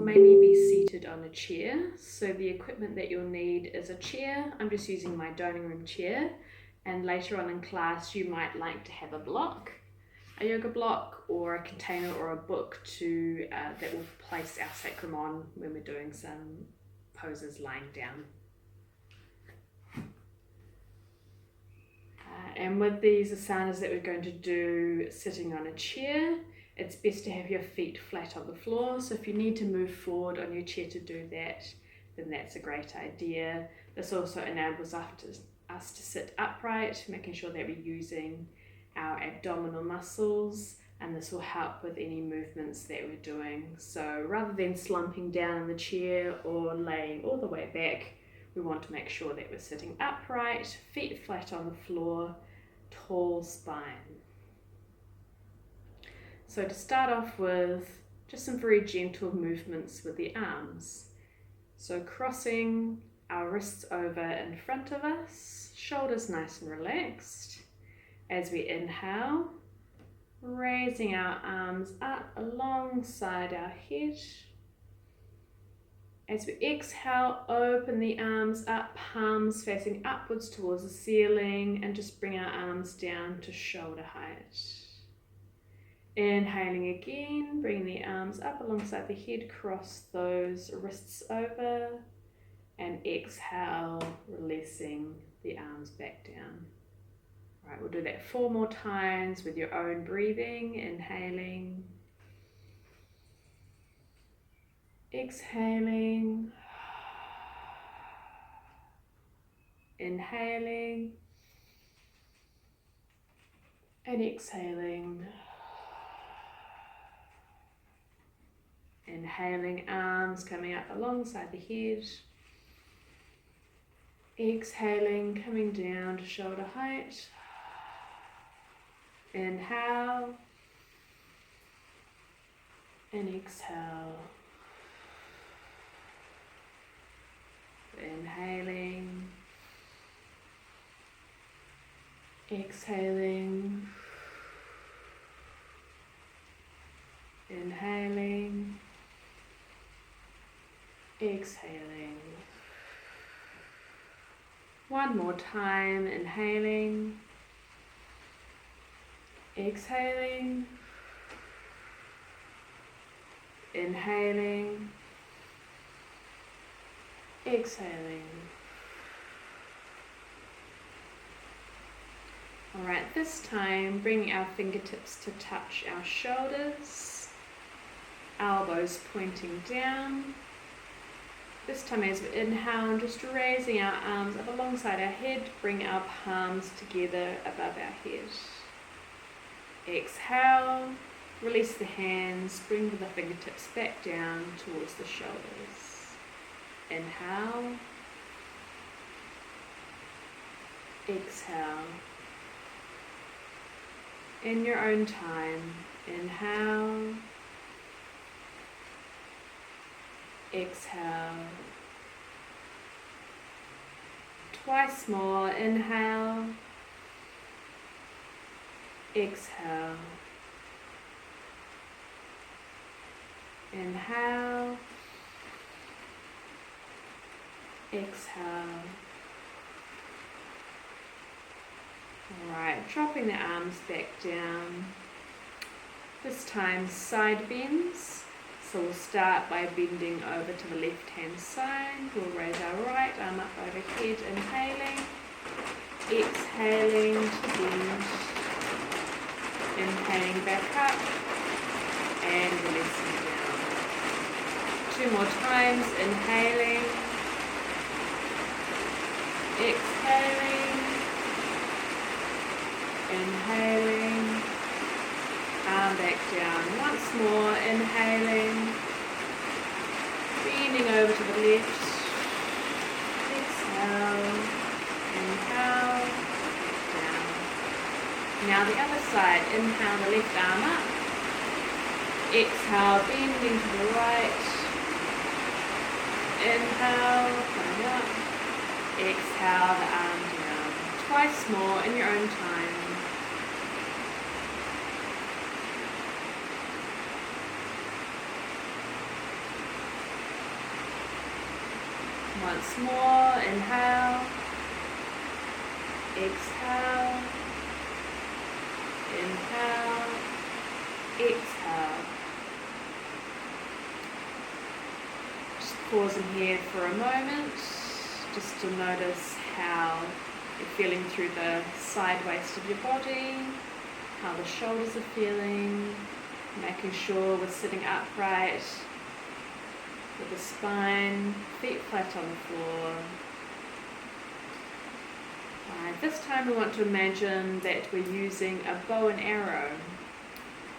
mainly be seated on a chair. So the equipment that you'll need is a chair. I'm just using my dining room chair. And later on in class, you might like to have a block, a yoga block, or a container or a book to that will place our sacrum on when we're doing some poses lying down. And with these asanas that we're going to do sitting on a chair, it's best to have your feet flat on the floor. So if you need to move forward on your chair to do that, then that's a great idea. This also enables us to sit upright, making sure that we're using our abdominal muscles, and this will help with any movements that we're doing. So rather than slumping down in the chair or laying all the way back, we want to make sure that we're sitting upright, feet flat on the floor, tall spine. So to start off with, just some very gentle movements with the arms. So crossing our wrists over in front of us, shoulders nice and relaxed. As we inhale, raising our arms up alongside our head. As we exhale, open the arms up, palms facing upwards towards the ceiling, and just bring our arms down to shoulder height. Inhaling again, bring the arms up alongside the head, cross those wrists over, and exhale, releasing the arms back down. All right, we'll do that 4 more times with your own breathing. Inhaling, exhaling, inhaling, and exhaling. Inhaling, arms coming up alongside the head. Exhaling, coming down to shoulder height. Inhale and exhale. Inhaling, exhaling, inhaling, exhaling. One more time, inhaling, exhaling, inhaling, exhaling. All right, this time bring our fingertips to touch our shoulders, elbows pointing down. This time as we inhale, just raising our arms up alongside our head, bring our palms together above our head. Exhale, release the hands, bring the fingertips back down towards the shoulders. Inhale, exhale. In your own time, inhale, exhale. Twice more, inhale, exhale. Inhale, exhale. Alright, dropping the arms back down. This time side bends. So we'll start by bending over to the left hand side. We'll raise our right arm up overhead, inhaling, exhaling to bend, inhaling back up and releasing down. 2 more times, inhaling, exhaling, inhaling, arm back down. Once more, inhaling, bending over to the left, exhale, inhale, down. Now the other side, inhale the left arm up, exhale, bending to the right, inhale, coming up, exhale the arm down. Twice more in your own time. Once more, inhale, exhale, inhale, exhale. Just pausing here for a moment, just to notice how you're feeling through the side waist of your body, how the shoulders are feeling, making sure we're sitting upright with the spine, feet flat on the floor. Alright, this time we want to imagine that we're using a bow and arrow.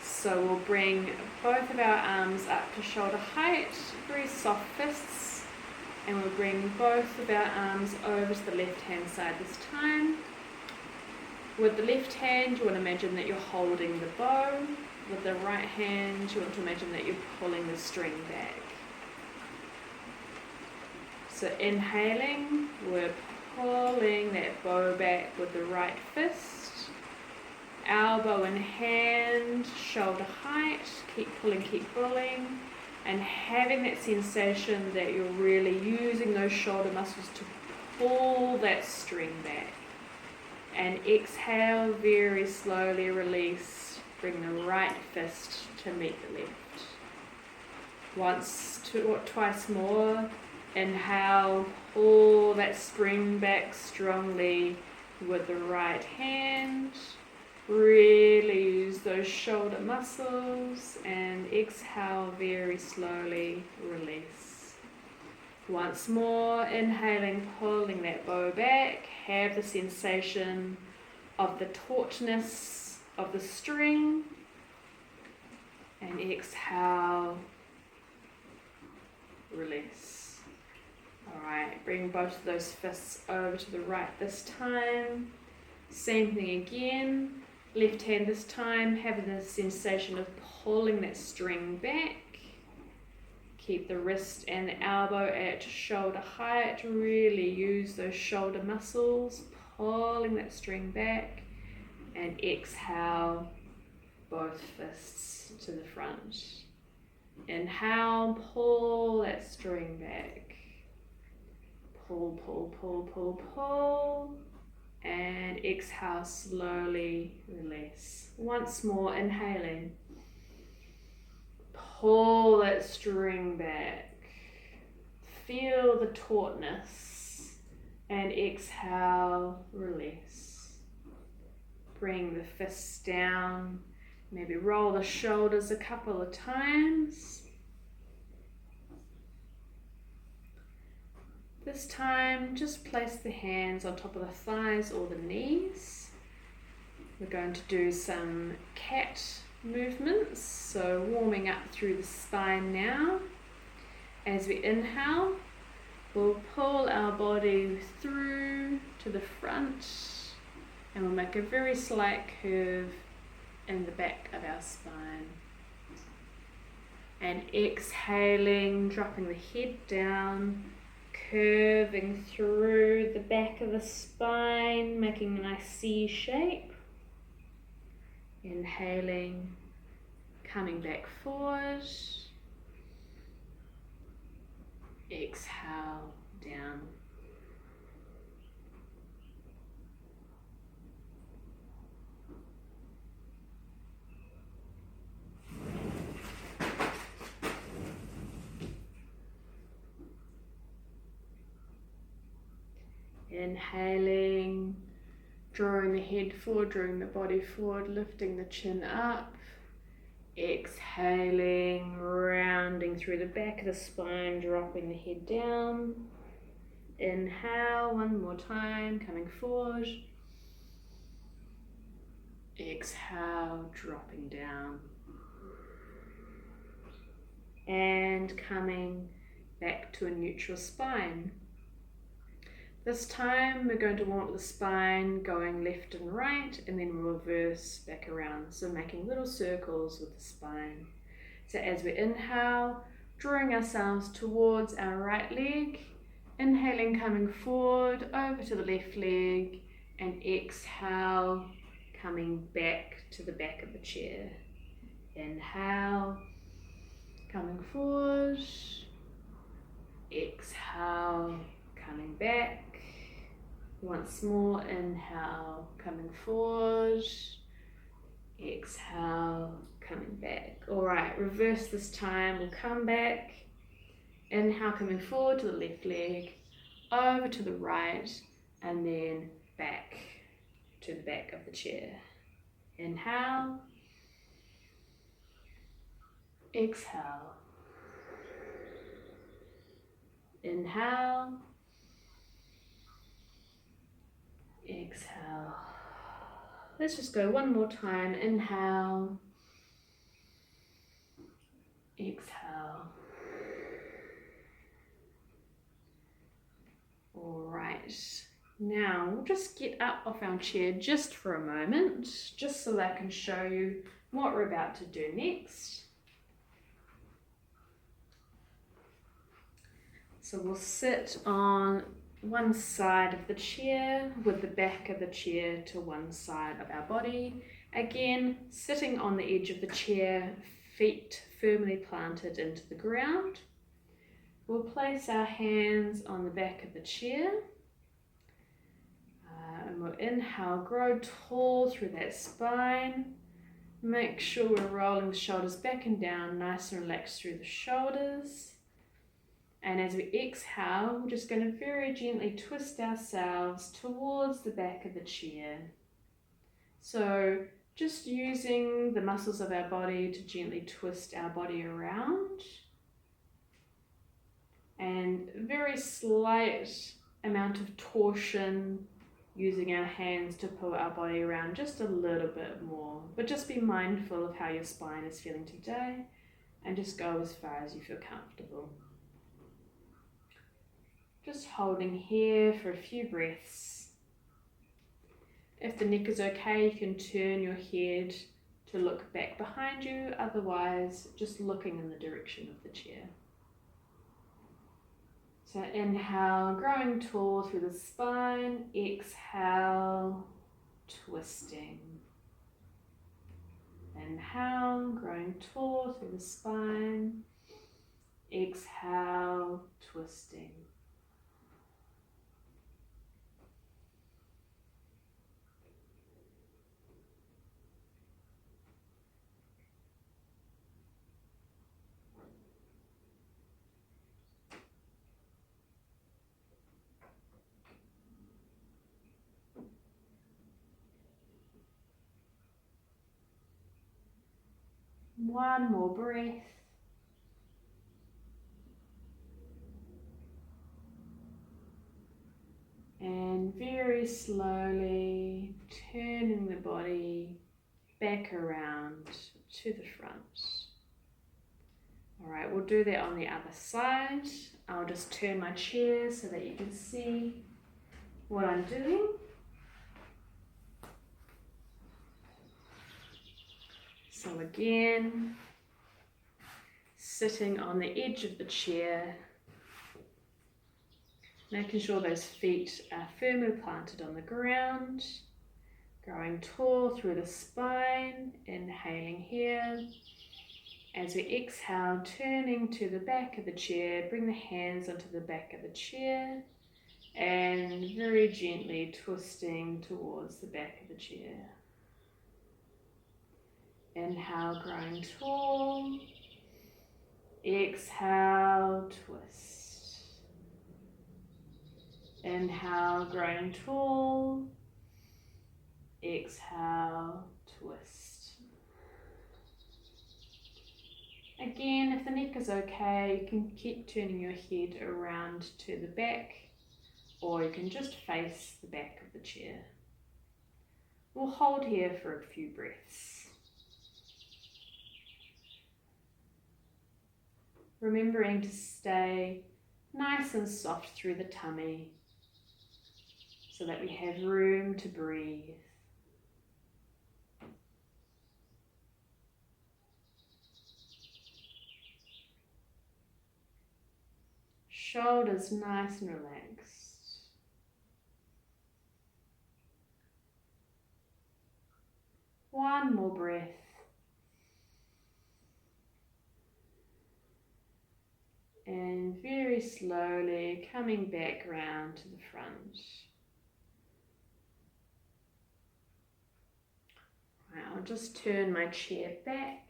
So we'll bring both of our arms up to shoulder height, very soft fists, and we'll bring both of our arms over to the left hand side this time. With the left hand, you want to imagine that you're holding the bow. With the right hand, you want to imagine that you're pulling the string back. So inhaling, we're pulling that bow back with the right fist. Elbow in hand, shoulder height, keep pulling, and having that sensation that you're really using those shoulder muscles to pull that string back. And exhale, very slowly release, bring the right fist to meet the left. Twice more, inhale, pull that string back strongly with the right hand. Really use those shoulder muscles, and exhale, very slowly release. Once more, inhaling, pulling that bow back. Have the sensation of the tautness of the string, and exhale, release. Alright, bring both of those fists over to the right this time. Same thing again. Left hand this time, having the sensation of pulling that string back. Keep the wrist and the elbow at shoulder height. Really use those shoulder muscles, pulling that string back. And exhale, both fists to the front. Inhale, pull that string back. Pull, pull, pull, pull, pull. And exhale, slowly release. Once more, inhaling. Pull that string back. Feel the tautness. And exhale, release. Bring the fists down. Maybe roll the shoulders a couple of times. This time, just place the hands on top of the thighs or the knees. We're going to do some cat movements, so warming up through the spine now. As we inhale, we'll pull our body through to the front, and we'll make a very slight curve in the back of our spine. And exhaling, dropping the head down, curving through the back of the spine, making a nice C shape. Inhaling, coming back forward. Exhale, down. Inhaling, drawing the head forward, drawing the body forward, lifting the chin up. Exhaling, rounding through the back of the spine, dropping the head down. Inhale, one more time, coming forward. Exhale, dropping down. And coming back to a neutral spine. This time we're going to want the spine going left and right, and then we'll reverse back around. So making little circles with the spine. So as we inhale, drawing ourselves towards our right leg, inhaling, coming forward over to the left leg, and exhale, coming back to the back of the chair. Inhale, coming forward, exhale, coming back. Once more, inhale, coming forward. Exhale, coming back. All right, reverse this time. We'll come back. Inhale, coming forward to the left leg, over to the right, and then back to the back of the chair. Inhale. Exhale. Inhale. Exhale. Let's just go one more time. Inhale. Exhale. All right. Now we'll just get up off our chair just for a moment, just so that I can show you what we're about to do next. So we'll sit on one side of the chair with the back of the chair to one side of our body. Again, sitting on the edge of the chair, feet firmly planted into the ground. We'll place our hands on the back of the chair. And we'll inhale, grow tall through that spine. Make sure we're rolling the shoulders back and down, nice and relaxed through the shoulders. And as we exhale, we're just going to very gently twist ourselves towards the back of the chair. So just using the muscles of our body to gently twist our body around. And very slight amount of torsion, using our hands to pull our body around just a little bit more. But just be mindful of how your spine is feeling today and just go as far as you feel comfortable. Just holding here for a few breaths. If the neck is okay, you can turn your head to look back behind you, otherwise just looking in the direction of the chair. So inhale, growing tall through the spine. Exhale, twisting. Inhale, growing tall through the spine. Exhale, twisting. One more breath. And very slowly turning the body back around to the front. All right, we'll do that on the other side. I'll just turn my chair so that you can see what I'm doing. So again, sitting on the edge of the chair, making sure those feet are firmly planted on the ground, growing tall through the spine, inhaling here. As we exhale, turning to the back of the chair, bring the hands onto the back of the chair and very gently twisting towards the back of the chair. Inhale, growing tall. Exhale, twist. Inhale, growing tall. Exhale, twist. Again, if the neck is okay, you can keep turning your head around to the back, or you can just face the back of the chair. We'll hold here for a few breaths. Remembering to stay nice and soft through the tummy so that we have room to breathe. Shoulders nice and relaxed. One more breath. And very slowly coming back round to the front. Right, I'll just turn my chair back.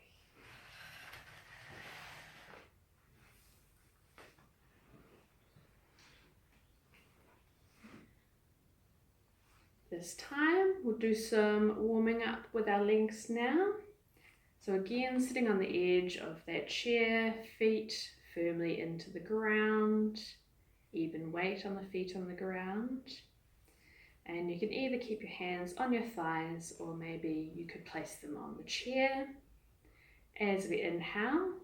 This time we'll do some warming up with our legs now. So again, sitting on the edge of that chair, feet firmly into the ground, even weight on the feet on the ground. And you can either keep your hands on your thighs or maybe you could place them on the chair. As we inhale,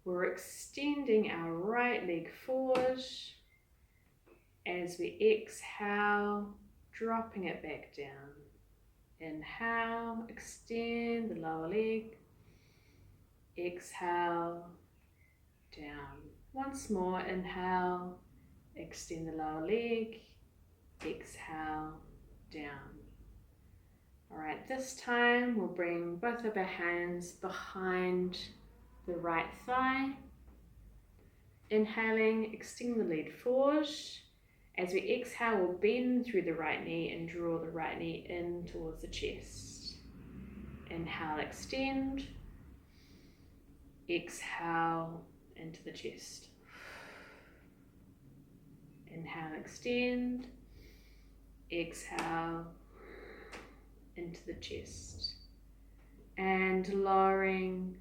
we're extending our right leg forward. As we exhale, dropping it back down. Inhale, extend the lower leg. Exhale, down. Once more, inhale, extend the lower leg. Exhale, down. Alright, this time we'll bring both of our hands behind the right thigh. Inhaling, extend the lead forward. As we exhale, we'll bend through the right knee and draw the right knee in towards the chest. Inhale, extend. Exhale, into the chest. Inhale, extend. Exhale, into the chest. And lowering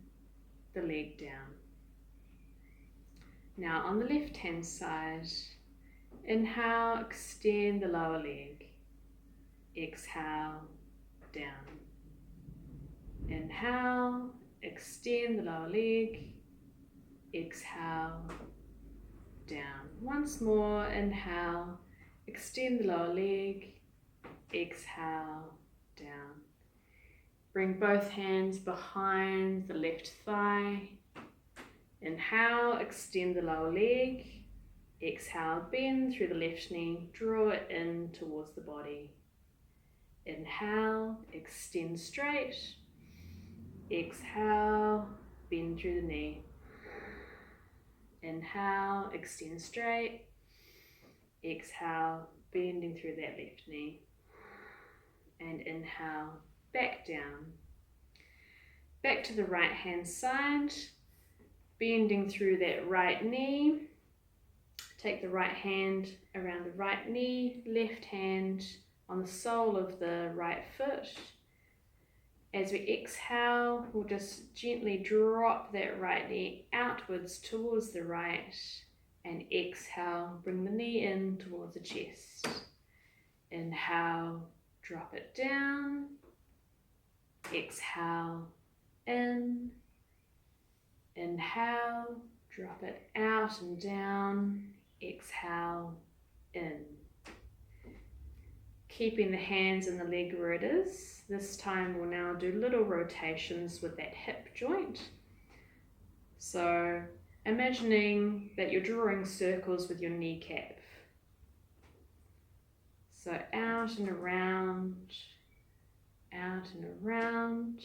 the leg down. Now on the left hand side, inhale, extend the lower leg. Exhale, down. Inhale, extend the lower leg. Exhale, down. Once more, inhale, extend the lower leg. Exhale, down. Bring both hands behind the left thigh. Inhale, extend the lower leg. Exhale, bend through the left knee, draw it in towards the body. Inhale, extend straight. Exhale, bend through the knee. Inhale, extend straight. Exhale, bending through that left knee. And inhale, back down. Back to the right hand side, bending through that right knee. Take the right hand around the right knee, left hand on the sole of the right foot. As we exhale, we'll just gently drop that right knee outwards towards the right, and exhale, bring the knee in towards the chest. Inhale, drop it down. Exhale, in. Inhale, drop it out and down. Exhale, in. Keeping the hands and the leg where it is. This time we'll now do little rotations with that hip joint. So imagining that you're drawing circles with your kneecap. So out and around, out and around,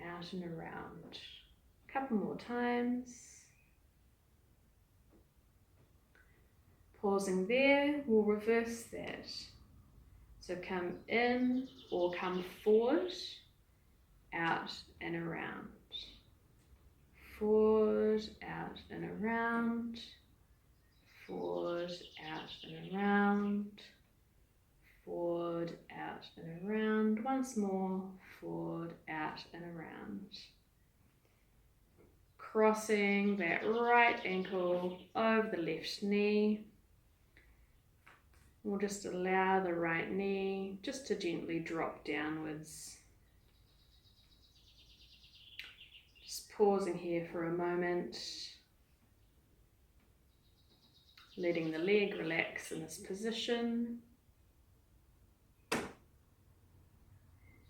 out and around. A couple more times. Pausing there, we'll reverse that. So come in or come forward, out and around. Forward, out and around. Forward, out and around. Forward, out and around. Once more, forward, out and around. Crossing that right ankle over the left knee. We'll just allow the right knee just to gently drop downwards. Just pausing here for a moment. Letting the leg relax in this position.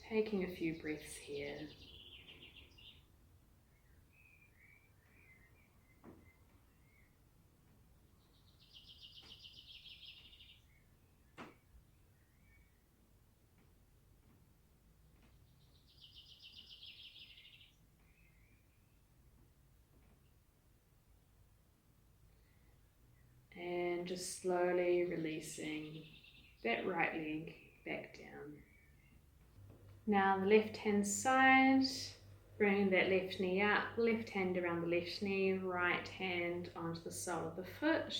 Taking a few breaths here. And just slowly releasing that right leg back down. Now the left hand side, bringing that left knee up, left hand around the left knee, right hand onto the sole of the foot.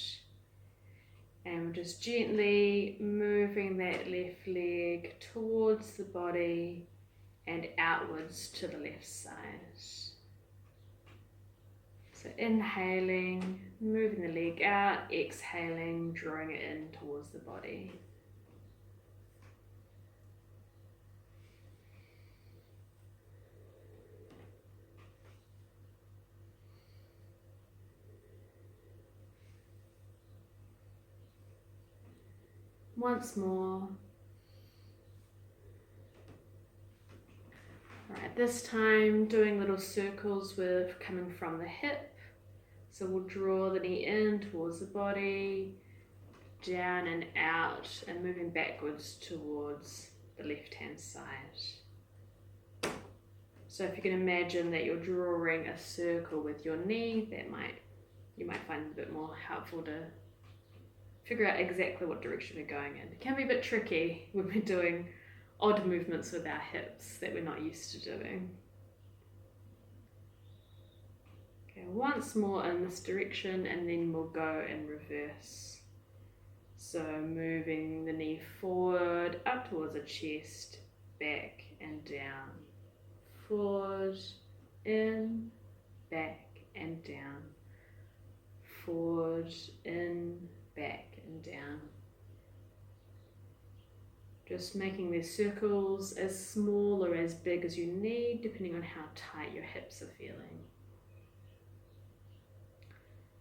And we're just gently moving that left leg towards the body and outwards to the left side. So inhaling, moving the leg out, exhaling, drawing it in towards the body. Once more. Alright, this time doing little circles with coming from the hip. So we'll draw the knee in towards the body, down and out, and moving backwards towards the left hand side. So if you can imagine that you're drawing a circle with your knee, you might find it a bit more helpful to figure out exactly what direction we're going in. It can be a bit tricky when we're doing odd movements with our hips that we're not used to doing. Okay, once more in this direction, and then we'll go in reverse. So moving the knee forward, up towards the chest, back and down. Forward, in, back and down. Forward, in, back and down. Just making these circles as small or as big as you need, depending on how tight your hips are feeling.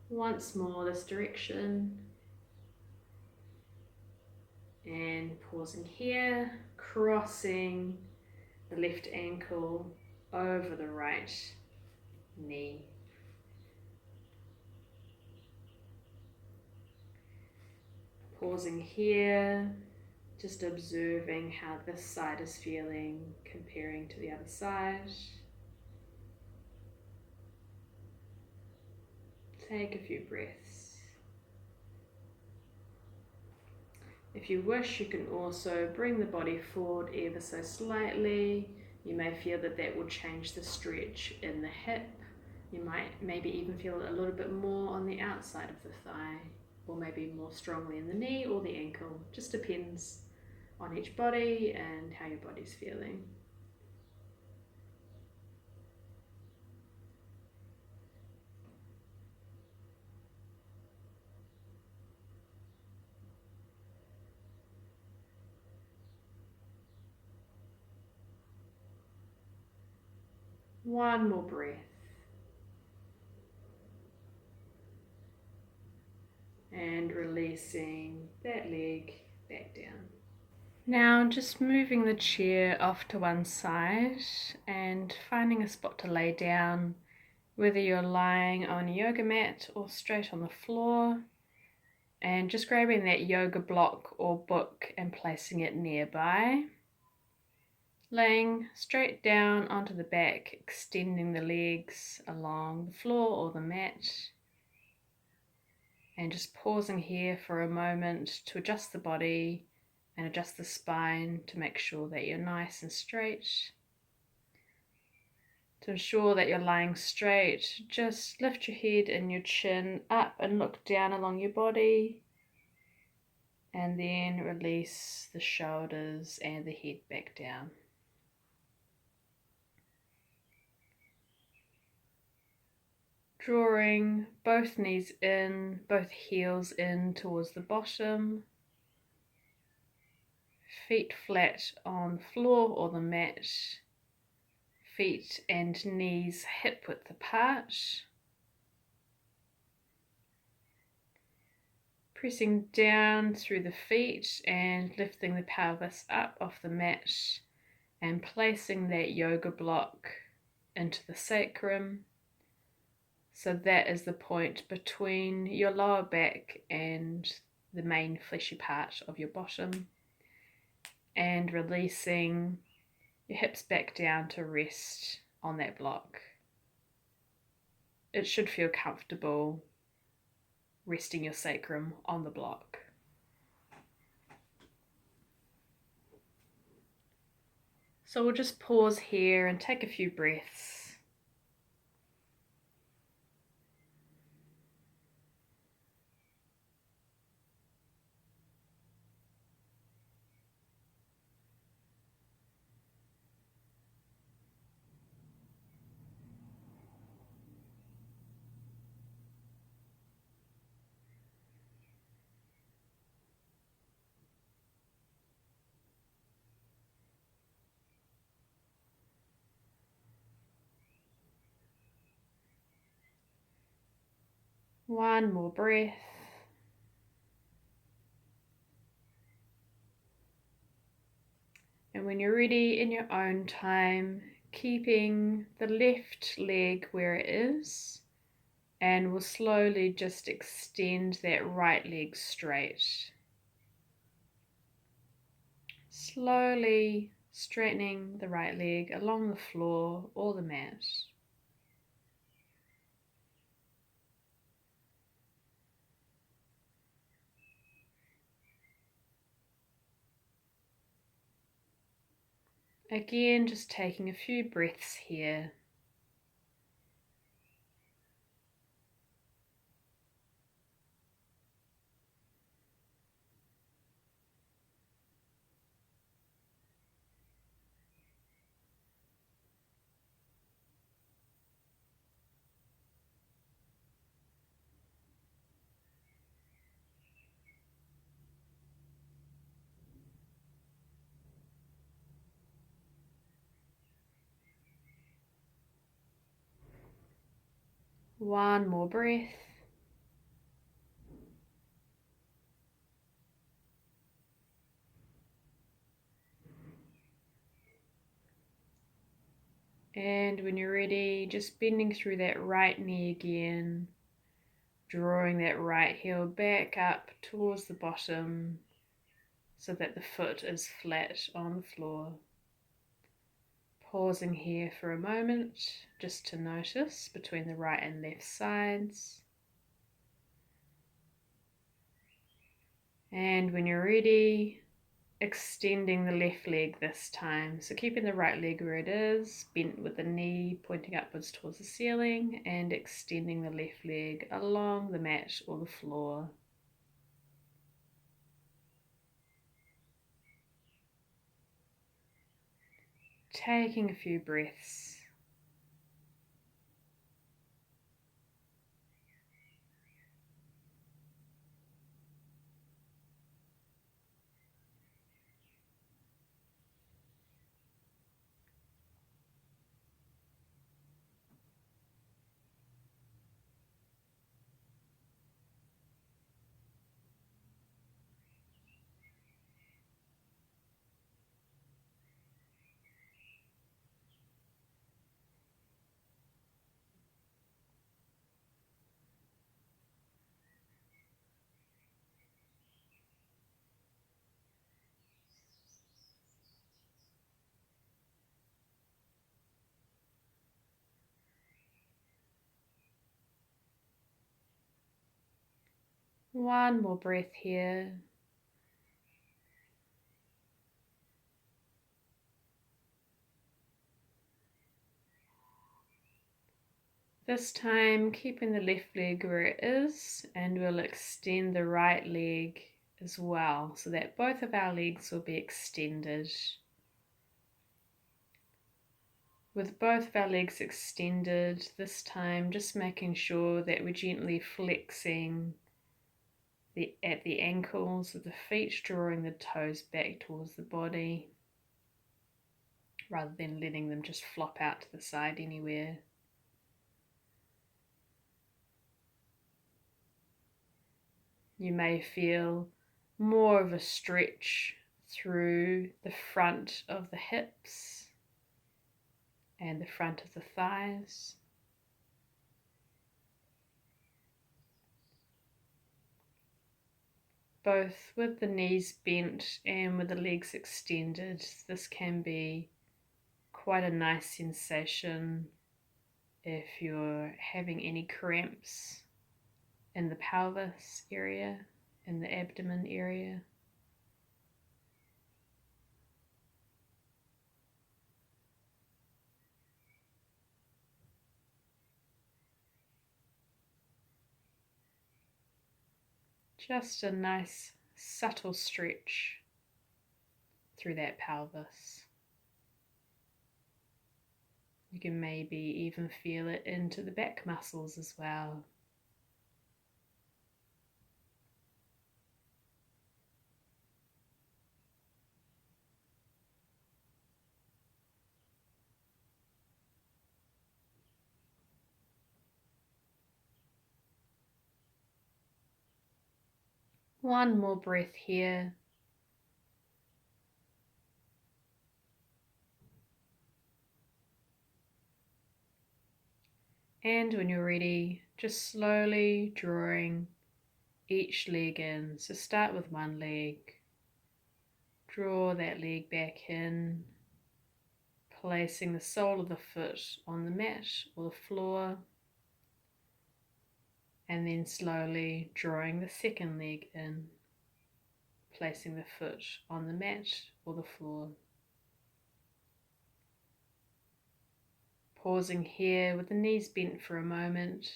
Once more this direction. And pausing here, crossing the left ankle over the right knee. Pausing here, just observing how this side is feeling, comparing to the other side. Take a few breaths. If you wish, you can also bring the body forward ever so slightly. You may feel that that will change the stretch in the hip. You might maybe even feel a little bit more on the outside of the thigh, or maybe more strongly in the knee or the ankle. Just depends on each body and how your body's feeling. One more breath. And releasing that leg back down. Now just moving the chair off to one side and finding a spot to lay down, whether you're lying on a yoga mat or straight on the floor, and just grabbing that yoga block or book and placing it nearby. Laying straight down onto the back, extending the legs along the floor or the mat. And just pausing here for a moment to adjust the body and adjust the spine to make sure that you're nice and straight. To ensure that you're lying straight, just lift your head and your chin up and look down along your body. And then release the shoulders and the head back down. Drawing both knees in, both heels in towards the bottom. Feet flat on the floor or the mat. Feet and knees hip width apart. Pressing down through the feet and lifting the pelvis up off the mat and placing that yoga block into the sacrum. So that is the point between your lower back and the main fleshy part of your bottom. And releasing your hips back down to rest on that block. It should feel comfortable. resting your sacrum on the block. So we'll just pause here and take a few breaths. One more breath. And when you're ready, in your own time, keeping the left leg where it is, and we'll slowly just extend that right leg straight. Slowly straightening the right leg along the floor or the mat. Again, just taking a few breaths here. One more breath. And when you're ready, just bending through that right knee again, drawing that right heel back up towards the bottom so that the foot is flat on the floor. Pausing here for a moment just to notice between the right and left sides. And when you're ready, extending the left leg this time. So keeping the right leg where it is, bent with the knee pointing upwards towards the ceiling, and extending the left leg along the mat or the floor. Taking a few breaths. One more breath here. This time keeping the left leg where it is, and we'll extend the right leg as well so that both of our legs will be extended. With both of our legs extended, this time just making sure that we're gently flexing at the ankles of the feet, drawing the toes back towards the body rather than letting them just flop out to the side anywhere. You may feel more of a stretch through the front of the hips and the front of the thighs. Both with the knees bent and with the legs extended, this can be quite a nice sensation if you're having any cramps in the pelvis area, in the abdomen area. Just a nice subtle stretch through that pelvis. You can maybe even feel it into the back muscles as well. One more breath here. And when you're ready, just slowly drawing each leg in. So start with one leg. Draw that leg back in, placing the sole of the foot on the mat or the floor. And then slowly drawing the second leg in, placing the foot on the mat or the floor. Pausing here with the knees bent for a moment.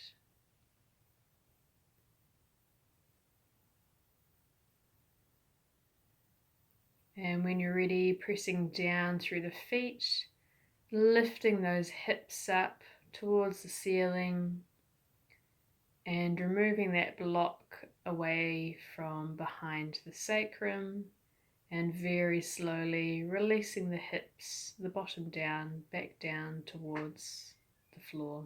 And when you're ready, pressing down through the feet, lifting those hips up towards the ceiling and removing that block away from behind the sacrum, and very slowly releasing the hips, the bottom down, back down towards the floor.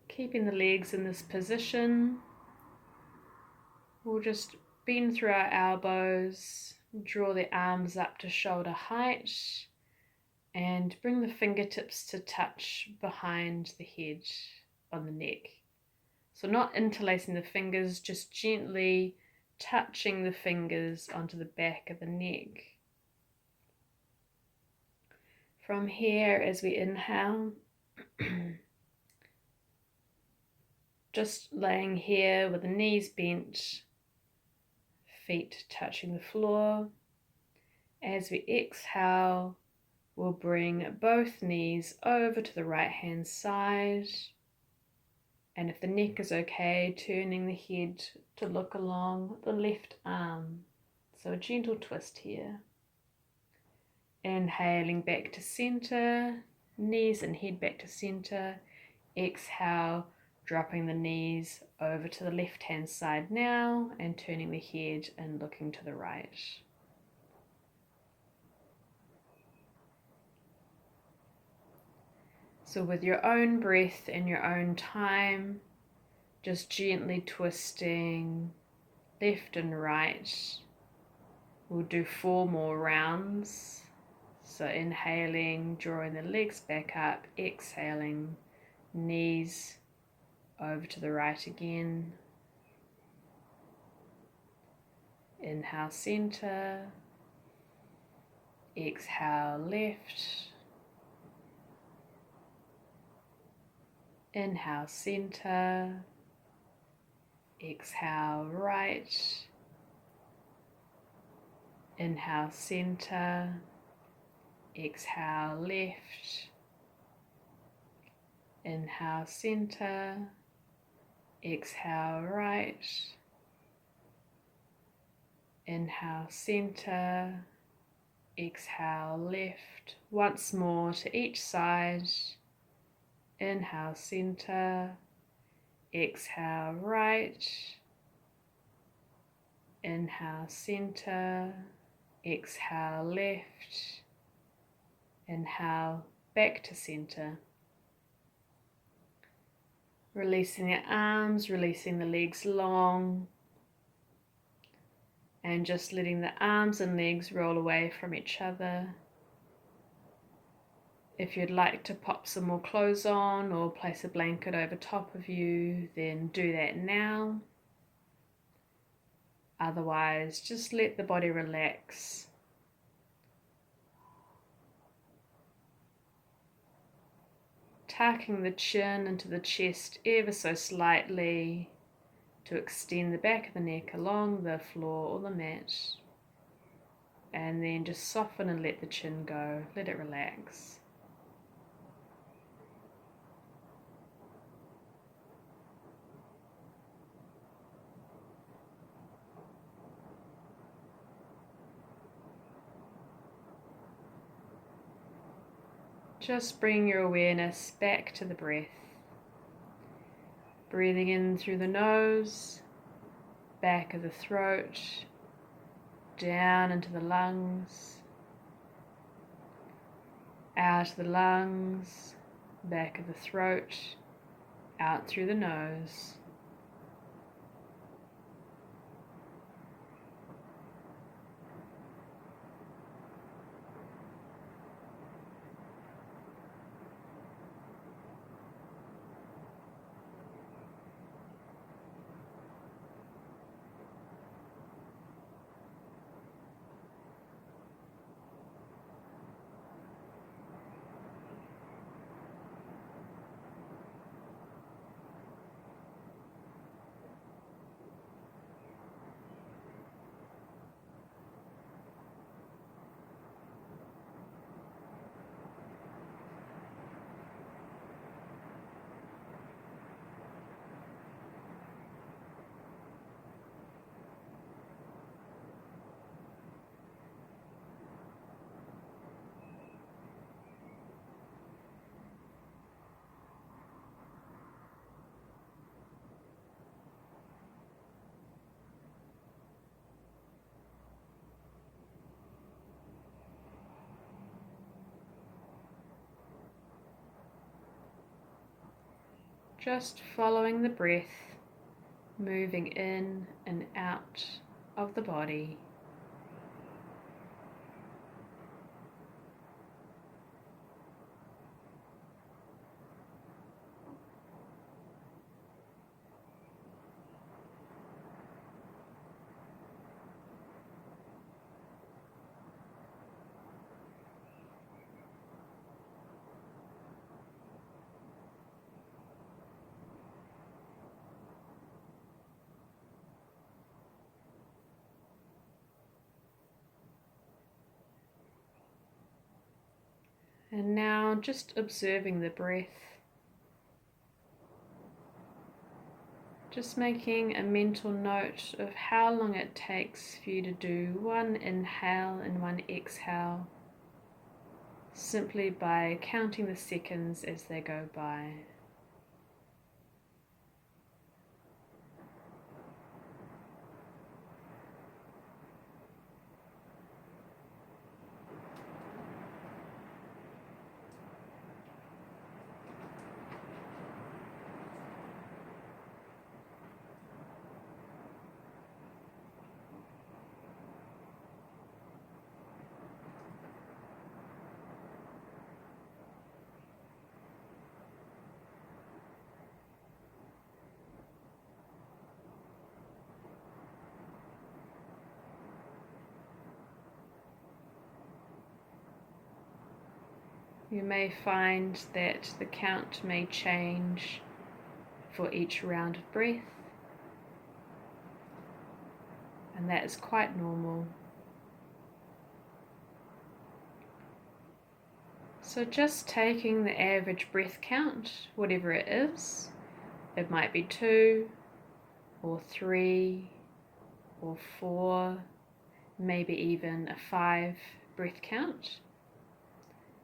Keeping the legs in this position, we'll just bend through our elbows, draw the arms up to shoulder height, and bring the fingertips to touch behind the head on the neck. So not interlacing the fingers, just gently touching the fingers onto the back of the neck. From here, as we inhale, just laying here with the knees bent, feet touching the floor. As we exhale, we'll bring both knees over to the right hand side, and if the neck is okay, turning the head to look along the left arm. So a gentle twist here. Inhaling back to center, knees and head back to center. Exhale, dropping the knees over to the left hand side now and turning the head and looking to the right. So with your own breath and your own time, just gently twisting left and right. We'll do 4 more rounds. So inhaling, drawing the legs back up, exhaling, knees over to the right again. Inhale center, exhale left. Inhale center, exhale right. Inhale center, exhale left. Inhale center, exhale right. Inhale center, exhale left. Once more to each side. Inhale center, exhale right. Inhale center, exhale left. Inhale back to center. Releasing the arms, releasing the legs long, and just letting the arms and legs roll away from each other. If you'd like to pop some more clothes on or place a blanket over top of you, then do that now. Otherwise, just let the body relax tucking the chin into the chest ever so slightly to extend the back of the neck along the floor or the mat, and then just soften and let the chin go, let it relax. Just bring your awareness back to the breath. Breathing in through the nose, back of the throat, down into the lungs, out of the lungs, back of the throat, out through the nose. Just following the breath, moving in and out of the body. And now just observing the breath, just making a mental note of how long it takes for you to do one inhale and one exhale, simply by counting the seconds as they go by. You may find that the count may change for each round of breath, and that is quite normal. So just taking the average breath count, whatever it is, it might be 2 or 3 or 4, maybe even a 5 breath count.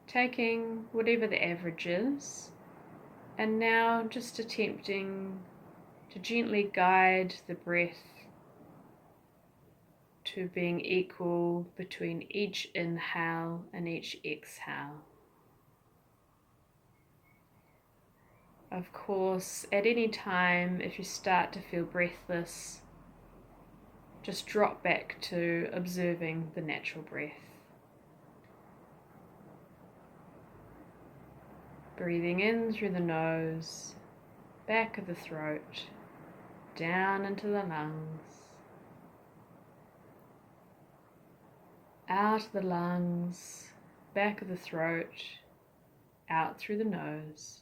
Taking whatever the average is, and now just attempting to gently guide the breath to being equal between each inhale and each exhale. Of course, at any time, if you start to feel breathless, just drop back to observing the natural breath. Breathing in through the nose, back of the throat, down into the lungs, out of the lungs, back of the throat, out through the nose.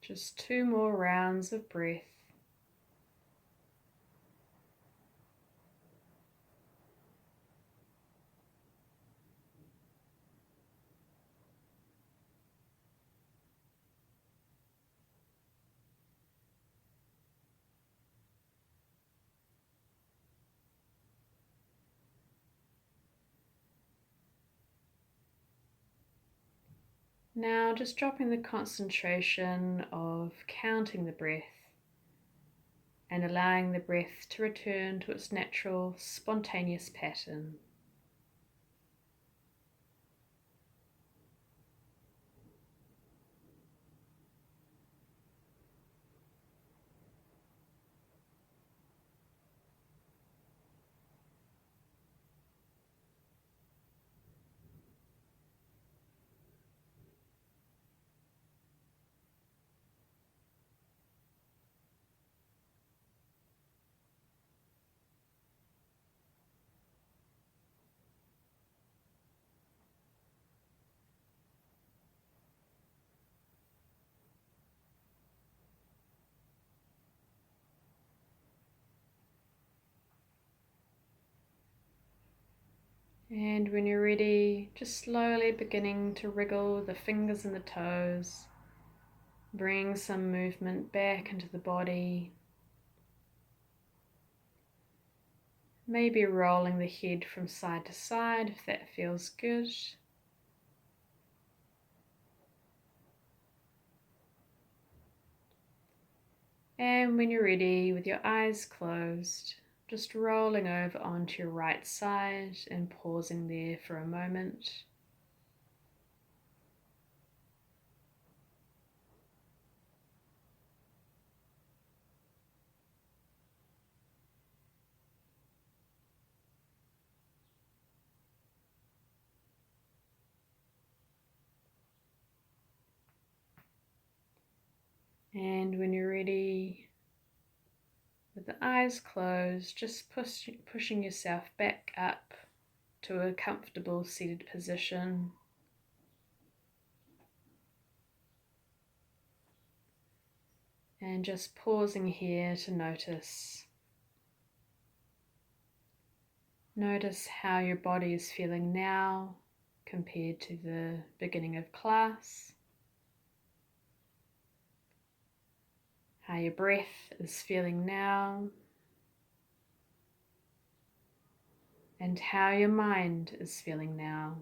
Just 2 more rounds of breath. Now just dropping the concentration of counting the breath and allowing the breath to return to its natural, spontaneous pattern. And when you're ready, just slowly beginning to wriggle the fingers and the toes. Bring some movement back into the body. Maybe rolling the head from side to side if that feels good. And when you're ready, with your eyes closed, just rolling over onto your right side and pausing there for a moment. And when you're ready, with the eyes closed, just pushing yourself back up to a comfortable seated position. And just pausing here to notice. Notice how your body is feeling now compared to the beginning of class. How your breath is feeling now. And how your mind is feeling now.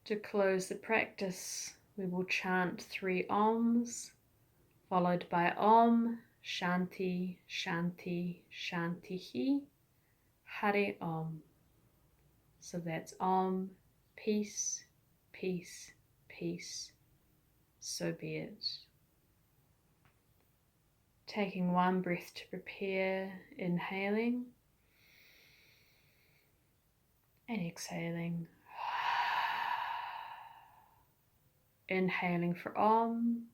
To close the practice, we will chant 3 Oms, followed by Om, Shanti, Shanti, Shantihi, Hare Om. So that's Om, peace, peace, peace, so be it. Taking 1 breath to prepare, inhaling and exhaling. Inhaling for Om.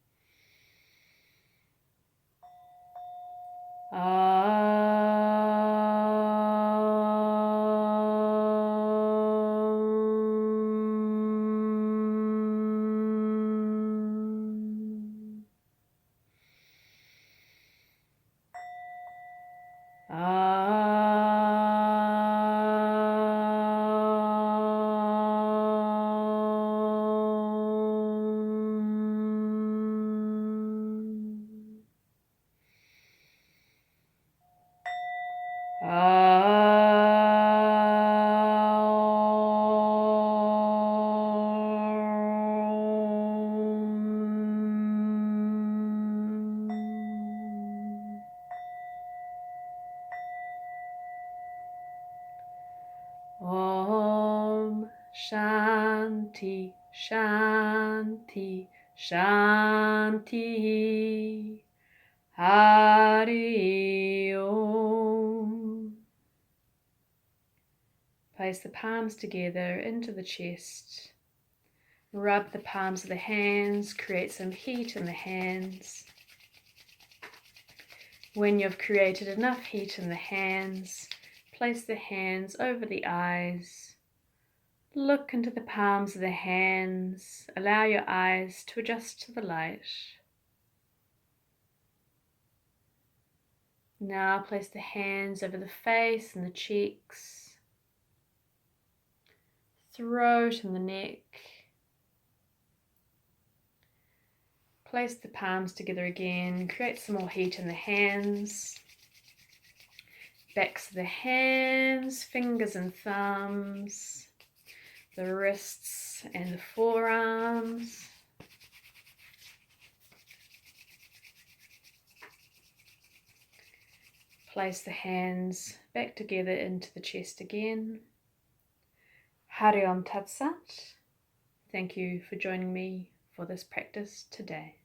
Om Shanti Shanti Shanti Hare Om. Place the palms together into the chest. Rub the palms of the hands, create some heat in the hands. When you've created enough heat in the hands, place the hands over the eyes, Look into the palms of the hands. Allow your eyes to adjust to the light. Now place the hands over the face and the cheeks, throat and the neck. Place the palms together again. Create some more heat in the hands. Backs of the hands, fingers and thumbs, the wrists and the forearms. Place the hands back together into the chest again. Hari Om Tat Sat. Thank you for joining me for this practice today.